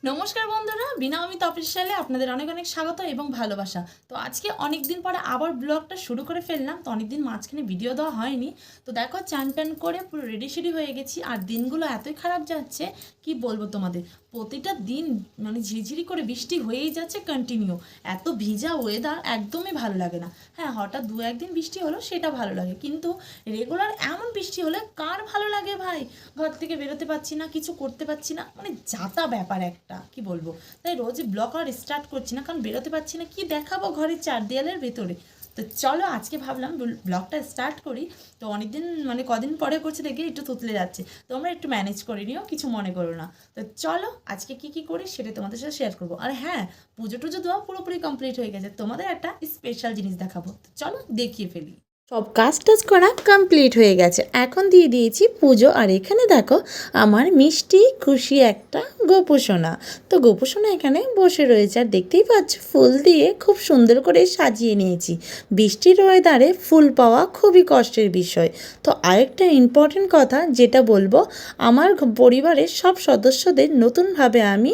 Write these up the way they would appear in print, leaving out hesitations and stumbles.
নমস্কার বন্ধুরা, বিনা অমিত অফিসিয়ালে আপনাদের অনেক অনেক স্বাগত এবং ভালোবাসা। তো আজকে অনেক দিন পরে আবার ব্লগটা শুরু করে ফেললাম। তো অনেক দিন মাঝখানে ভিডিও দেওয়া হয়নি। তো দেখো, চান টান করে পুরো রেডি সেডি হয়ে গেছি। আর দিনগুলো এতই খারাপ যাচ্ছে, কি বলবো তোমাদের। প্রতিটা দিন মানে ঝিরঝিরি করে বৃষ্টি হয়েই যাচ্ছে কন্টিনিউ। এত ভিজা ওয়েদার একদমই ভালো লাগে না। হ্যাঁ, হঠাৎ দু একদিন বৃষ্টি হলো সেটা ভালো লাগে, কিন্তু রেগুলার এমন বৃষ্টি হলে কার ভালো লাগে ভাই। ঘর থেকে বেরোতে পারছি না, কিছু করতে পারছি না, মানে যাতা ব্যাপার একটা, কি বলবো। তাই রোজই ব্লগ আর স্টার্ট করছি না, কারণ বেরোতে পারছি না, কি দেখাবো ঘরের চার দেয়ালের ভেতরে। তো চলো আজকে ভাবলাম ব্লগটা স্টার্ট করি। তো অনেকদিন মানে কদিন পরে করছি দেখে একটু তুতলে যাচ্ছে, তোমরা একটু ম্যানেজ করে নিও, কিছু মনে করো না। তো চলো আজকে কি কি করি সেটা তোমাদের সাথে শেয়ার করবো। আর হ্যাঁ, পুজো টুজো দেওয়া পুরোপুরি কমপ্লিট হয়ে গেছে, তোমাদের একটা স্পেশাল জিনিস দেখাবো। তো চলো দেখিয়ে ফেলি। সব কাজ টাজ করা কমপ্লিট হয়ে গেছে, এখন দিয়ে দিয়েছি পুজো। আর এখানে দেখো আমার মিষ্টি খুশি একটা গোপুসোনা। তো গোপুসোনা এখানে বসে রয়েছে, আর দেখতেই পাচ্ছ ফুল দিয়ে খুব সুন্দর করে সাজিয়ে নিয়েছি। বৃষ্টির ওয়েদারে ফুল পাওয়া খুবই কষ্টের বিষয়। তো আরেকটা ইম্পর্টেন্ট কথা যেটা বলবো, আমার পরিবারের সব সদস্যদের নতুনভাবে আমি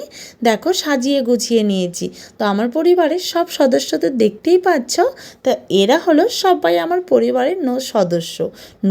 দেখো সাজিয়ে গুছিয়ে নিয়েছি। তো আমার পরিবারের সব সদস্যদের দেখতেই পাচ্ছ। তা এরা হলো সবাই আমার পরিবারের সদস্য।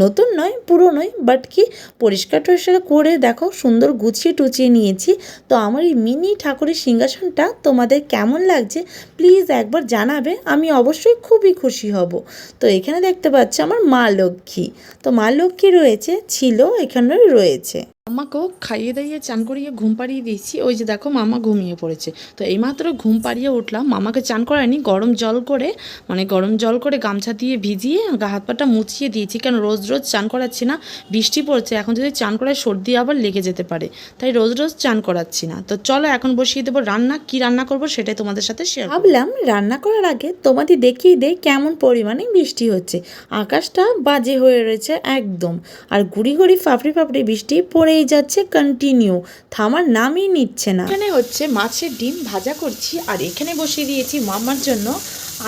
নতুন নয়, পুরনোই, বাট কি পরিষ্কার টরিষ্কার করে দেখো সুন্দর গুছিয়ে টুচিয়ে নিয়েছি। তো আমার এই মিনি ঠাকুরের সিংহাসনটা তোমাদের কেমন লাগছে প্লিজ একবার জানাবে, আমি অবশ্যই খুবই খুশি হব। তো এখানে দেখতে পাচ্ছ আমার মা লক্ষ্মী। তো মা লক্ষ্মী রয়েছে, ছিল, এখানে রয়েছে। মামাকেও খাইয়ে দাইয়ে চান করিয়ে ঘুম পাড়িয়ে দিয়েছি। ওই যে দেখো মামা ঘুমিয়ে পড়েছে। তো এইমাত্র ঘুম পাড়িয়ে উঠলাম, মামাকে চান করায়নি, গরম জল করে মানে গরম জল করে গামছা দিয়ে ভিজিয়ে গা হাত পাটা মুছিয়ে দিয়েছি। কেন রোজ রোজ চান করাচ্ছি না, বৃষ্টি পড়ছে, এখন যদি চান করায় সর্দি আবার লেগে যেতে পারে, তাই রোজ রোজ চান করাচ্ছি না। তো চলো এখন বসিয়ে দেবো রান্না। কি রান্না করবো সেটাই তোমাদের সাথে শেয়ার। ভাবলাম রান্না করার আগে তোমাদের দেখিয়ে দেই কেমন পরিমাণে বৃষ্টি হচ্ছে। আকাশটা বাজে হয়ে রয়েছে একদম, আর গুড়ি গুড়ি ফাপড়ি ফাপড়ি বৃষ্টি পড়েই যাচ্ছে কন্টিনিউ, থামার নামই নিচ্ছে না। এখানে হচ্ছে মাছের ডিম ভাজা করছি, আর এখানে বসিয়ে দিয়েছি মামার জন্য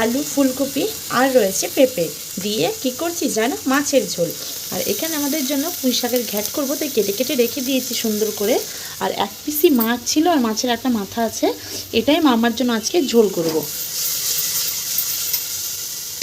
আলু, ফুলকপি আর রয়েছে পেঁপে দিয়ে কি করছি জানো, মাছের ঝোল। আর এখানে আমাদের জন্য পুঁই শাকের ঘ্যাট করবো, তাই কেটে কেটে রেখে দিয়েছি সুন্দর করে। আর এক পিসি মাছ ছিল, আর মাছের একটা মাথা আছে, এটাই মামার জন্য আজকে ঝোল করব।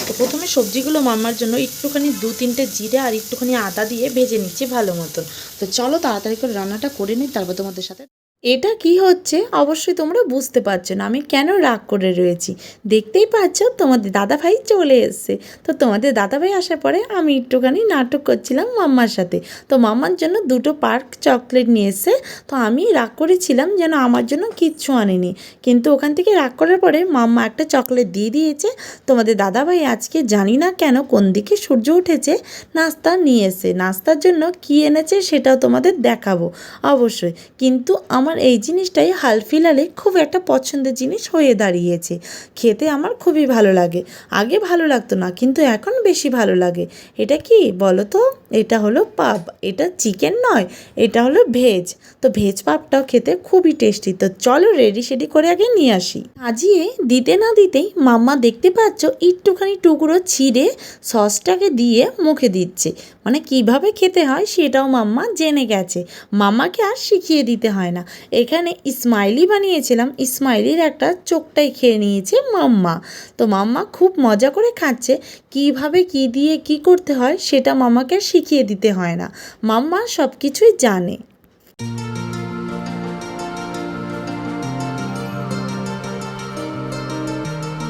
তো প্রথমে সবজিগুলো মামার জন্য একটুখানি 2-3টে জিরে আর একটুখানি আদা দিয়ে ভেজে নিচ্ছি ভালো মতন। তো চলো তাড়াতাড়ি করে রান্নাটা করে নিই, তারপর তোমাদের সাথে। এটা কি হচ্ছে অবশ্যই তোমরা বুঝতে পারছো না আমি কেন রাগ করে রয়েছি। দেখতেই পাচ্ছ তোমাদের দাদাভাই চলে এসছে। তো তোমাদের দাদাভাই আসার পরে আমি একটুখানি নাটক করছিলাম মাম্মার সাথে। তো মাম্মার জন্য 2টো পার্ক চকলেট নিয়ে এসছে। তো আমি রাগ করেছিলাম যেন আমার জন্য কিচ্ছু আনেনি, কিন্তু ওখান থেকে রাগ করার পরে মাম্মা একটা চকলেট দিয়ে দিয়েছে। তোমাদের দাদাভাই আজকে জানি না কেন কোন দিকে সূর্য উঠেছে নাস্তা নিয়ে এসে, নাস্তার জন্য কি এনেছে সেটাও তোমাদের দেখাবো অবশ্যই। কিন্তু আমার এই জিনিসটাই হাল ফিলহালে খুব একটা পছন্দের জিনিস হয়ে দাঁড়িয়েছে। খেতে আমার খুবই ভালো লাগে, আগে ভালো লাগতো না কিন্তু এখন বেশি ভালো লাগে। এটা কি বলো তো, এটা হলো পাপ, এটা চিকেন নয়, এটা হলো ভেজ। তো ভেজ পাপটাও খেতে খুবই টেস্টি। তো চলো রেডি সেডি করে আগে নিয়ে আসি। সাজিয়ে দিতে না দিতেই মাম্মা দেখতে পাচ্ছ একটুখানি টুকরো ছিঁড়ে সসটাকে দিয়ে মুখে দিচ্ছে। মানে কিভাবে খেতে হয় সেটাও মাম্মা জেনে গেছে, মাম্মাকে আর শিখিয়ে দিতে হয় না। এখানে স্মাইলি বানিয়েছিলাম, স্মাইলির একটা চোখটাই খেয়ে নিয়েছে মাম্মা। তো মাম্মা খুব মজা করে খাচ্ছে, কিভাবে কি দিয়ে কি করতে হয় সেটা মাম্মাকে শিখিয়ে দিতে হয় না, মাম্মা সব কিছুই জানে।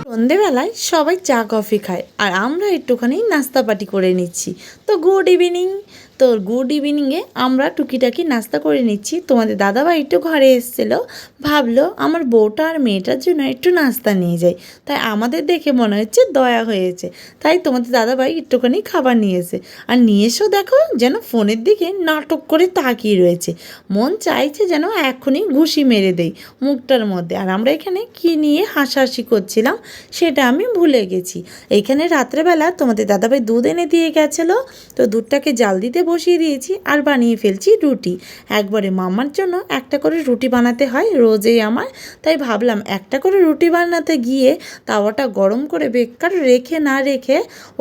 সন্ধেবেলায় সবাই চা কফি খায়, আর আমরা একটুখানি নাস্তা পার্টি করে নিচ্ছি। তো গুড ইভিনিং। তো গুড ইভিনিংয়ে আমরা টুকিটাকি নাস্তা করে নিচ্ছি। তোমাদের দাদাভাই একটু ঘরে এসেছিলো, ভাবলো আমার বউটা আর মেয়েটার জন্য একটু নাস্তা নিয়ে যাই। তাই আমাদের দেখে মনে হচ্ছে দয়া হয়েছে, তাই তোমাদের দাদাভাই একটুখানি খাবার নিয়ে এসে, আর নিয়ে এসেও দেখো যেন ফোনের দিকে নাটক করে তাকিয়ে রয়েছে, মন চাইছে যেন এখনই ঘুষি মেরে দেই মুখটার মধ্যে। আর আমরা এখানে কী নিয়ে হাসাহাসি করছিলাম সেটা আমি ভুলে গেছি। এইখানে রাত্রেবেলা তোমাদের দাদাভাই দুধ এনে দিয়ে গেছিলো। তো দুধটাকে জাল দিতে বসিয়ে দিয়েছি আর বানিয়ে ফেলছি রুটি। একবারে মাম্মার জন্য একটা করে রুটি বানাতে হয় রোজেই আমার, তাই ভাবলাম একটা করে রুটি বানাতে গিয়ে তাওয়াটা গরম করে বেকার রেখে না রেখে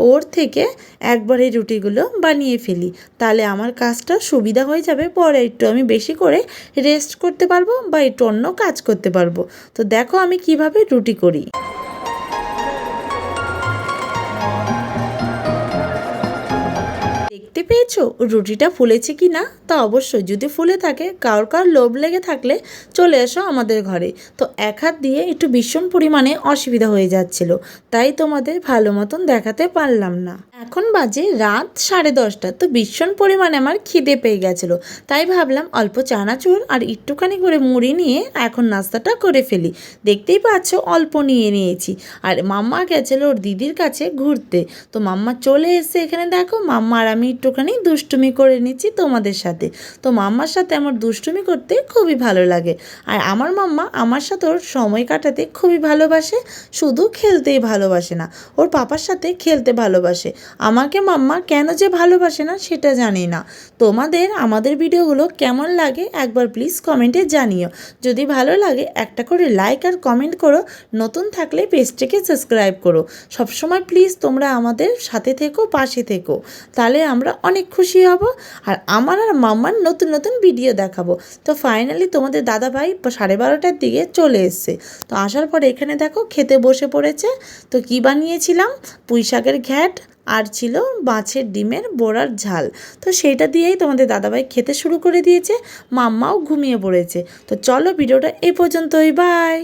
ওর থেকে একবারে রুটিগুলো বানিয়ে ফেলি, তাহলে আমার কাজটা সুবিধা হয়ে যাবে। পরে একটু আমি বেশি করে রেস্ট করতে পারবো বা একটু অন্য কাজ করতে পারবো। তো দেখো আমি কিভাবে রুটি করি। দেখতে পেয়েছো রুটিটা ফুলেছে কি না? তা অবশ্যই যদি ফুলে থাকে, কারোর লোভ লেগে থাকলে চলে এসো আমাদের ঘরে। তো এক হাত দিয়ে একটু ভীষণ পরিমাণে অসুবিধা হয়ে যাচ্ছিল, তাই তোমাদের ভালো মতন দেখাতে পারলাম না। এখন বাজে রাত 10:30, তো ভীষণ পরিমাণে আমার খিদে পেয়ে গেছিলো, তাই ভাবলাম অল্প চানাচুর আর একটুখানি করে মুড়ি নিয়ে এখন নাস্তাটা করে ফেলি। দেখতেই পাচ্ছ অল্প নিয়ে নিয়েছি। আর মাম্মা গেছিলো ওর দিদির কাছে ঘুরতে, তো মাম্মা চলে এসে এখানে দেখো মাম্মা আর আমি একটুখানি দুষ্টুমি করে নিচ্ছি তোমাদের সাথে। তো মাম্মার সাথে আমার দুষ্টুমি করতে খুবই ভালো লাগে, আর আমার মাম্মা আমার সাথে ওর সময় কাটাতে খুবই ভালোবাসে। শুধু খেলতেই ভালোবাসে না, ওর পাপার সাথে খেলতে ভালোবাসে। আমাকে মাম্মা কেন যে ভালোবাসে না সেটা জানি না। তোমাদের আমাদের ভিডিওগুলো কেমন লাগে একবার প্লিজ কমেন্টে জানিও। যদি ভালো লাগে একটা করে লাইক আর কমেন্ট করো, নতুন থাকলে পেজটাকে সাবস্ক্রাইব করো। সবসময় প্লিজ তোমরা আমাদের সাথে থেকো, পাশে থেকো, তাহলে আমরা অনেক খুশি হব আর আমার আর মাম্মার নতুন নতুন ভিডিও দেখাবো। তো ফাইনালি তোমাদের দাদাভাই 12:30টার দিকে চলে এসছে। তো আসার পরে এখানে দেখো খেতে বসে পড়েছে। তো কী বানিয়েছিলাম, পুঁই শাকের ঘ্যাট আর ছিল মাছের ডিমের বড়ার ঝাল। তো সেইটা দিয়েই তোমাদের দাদাভাই খেতে শুরু করে দিয়েছে, মাম্মাও ঘুমিয়ে পড়েছে। তো চলো ভিডিওটা এই পর্যন্তই, বাই।